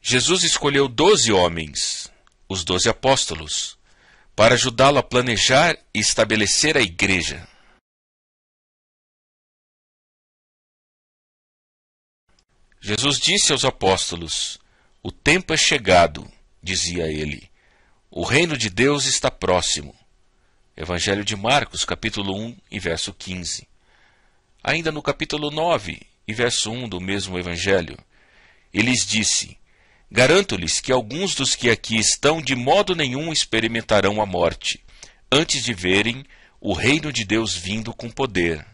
Jesus escolheu 12 homens, os 12 apóstolos, para ajudá-lo a planejar e estabelecer a igreja. Jesus disse aos apóstolos: "O tempo é chegado", dizia ele. "O reino de Deus está próximo." Evangelho de Marcos, capítulo 1 e verso 15. Ainda no capítulo 9 e verso 1 do mesmo evangelho, ele lhes disse: "Garanto-lhes que alguns dos que aqui estão de modo nenhum experimentarão a morte, antes de verem o reino de Deus vindo com poder."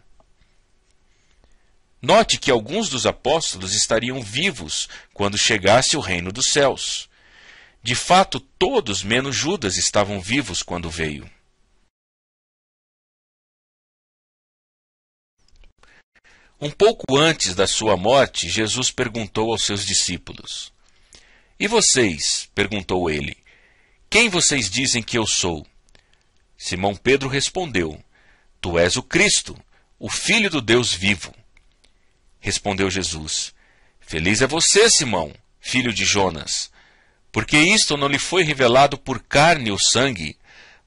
Note que alguns dos apóstolos estariam vivos quando chegasse o reino dos céus. De fato, todos menos Judas estavam vivos quando veio. Um pouco antes da sua morte, Jesus perguntou aos seus discípulos: "E vocês?", perguntou ele, "quem vocês dizem que eu sou?" Simão Pedro respondeu: "Tu és o Cristo, o Filho do Deus vivo." Respondeu Jesus: "Feliz é você, Simão, filho de Jonas, porque isto não lhe foi revelado por carne ou sangue,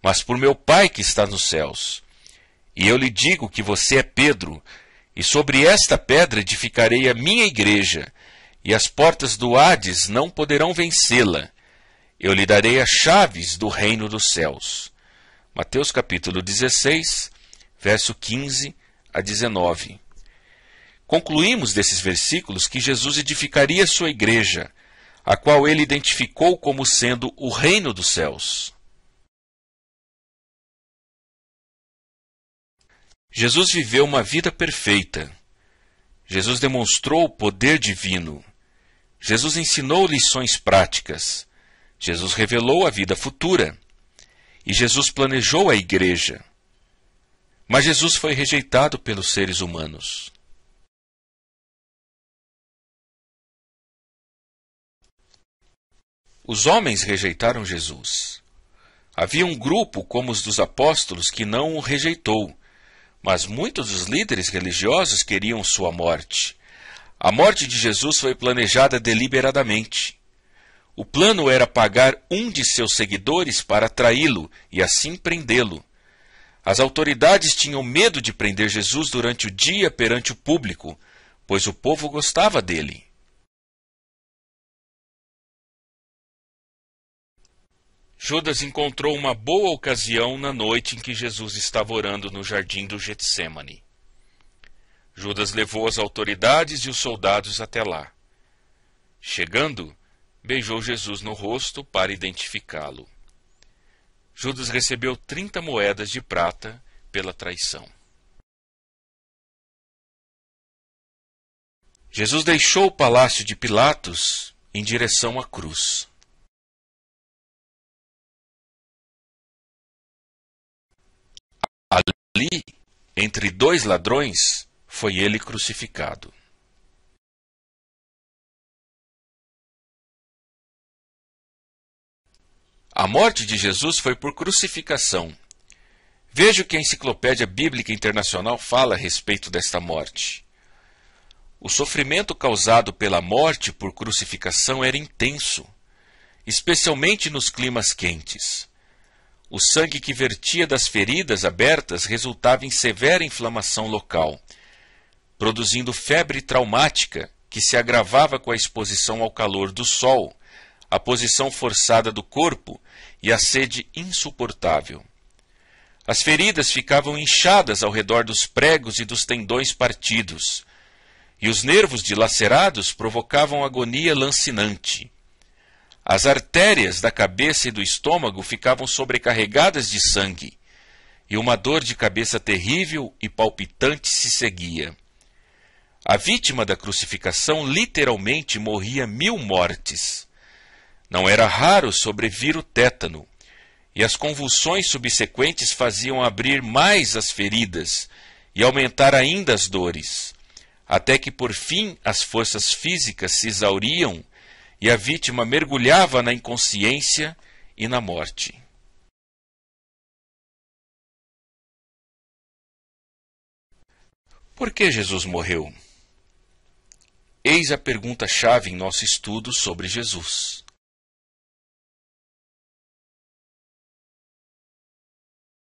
mas por meu Pai que está nos céus. E eu lhe digo que você é Pedro, e sobre esta pedra edificarei a minha igreja, e as portas do Hades não poderão vencê-la. Eu lhe darei as chaves do reino dos céus." Mateus capítulo 16, verso 15 a 19. Concluímos desses versículos que Jesus edificaria sua igreja, a qual ele identificou como sendo o reino dos céus. Jesus viveu uma vida perfeita. Jesus demonstrou o poder divino. Jesus ensinou lições práticas. Jesus revelou a vida futura. E Jesus planejou a igreja. Mas Jesus foi rejeitado pelos seres humanos. Os homens rejeitaram Jesus. Havia um grupo, como os dos apóstolos, que não o rejeitou, mas muitos dos líderes religiosos queriam sua morte. A morte de Jesus foi planejada deliberadamente. O plano era pagar um de seus seguidores para traí-lo e assim prendê-lo. As autoridades tinham medo de prender Jesus durante o dia perante o público, pois o povo gostava dele. Judas encontrou uma boa ocasião na noite em que Jesus estava orando no jardim do Getsêmani. Judas levou as autoridades e os soldados até lá. Chegando, beijou Jesus no rosto para identificá-lo. Judas recebeu 30 moedas de prata pela traição. Jesus deixou o palácio de Pilatos em direção à cruz. Ali, entre dois ladrões, foi ele crucificado. A morte de Jesus foi por crucificação. Veja o que a Enciclopédia Bíblica Internacional fala a respeito desta morte. O sofrimento causado pela morte por crucificação era intenso, especialmente nos climas quentes. O sangue que vertia das feridas abertas resultava em severa inflamação local, produzindo febre traumática que se agravava com a exposição ao calor do sol, a posição forçada do corpo e a sede insuportável. As feridas ficavam inchadas ao redor dos pregos e dos tendões partidos, e os nervos dilacerados provocavam agonia lancinante. As artérias da cabeça e do estômago ficavam sobrecarregadas de sangue, e uma dor de cabeça terrível e palpitante se seguia. A vítima da crucificação literalmente morria 1000 mortes. Não era raro sobrevir o tétano, e as convulsões subsequentes faziam abrir mais as feridas e aumentar ainda as dores, até que por fim as forças físicas se exauriam e a vítima mergulhava na inconsciência e na morte. Por que Jesus morreu? Eis a pergunta-chave em nosso estudo sobre Jesus.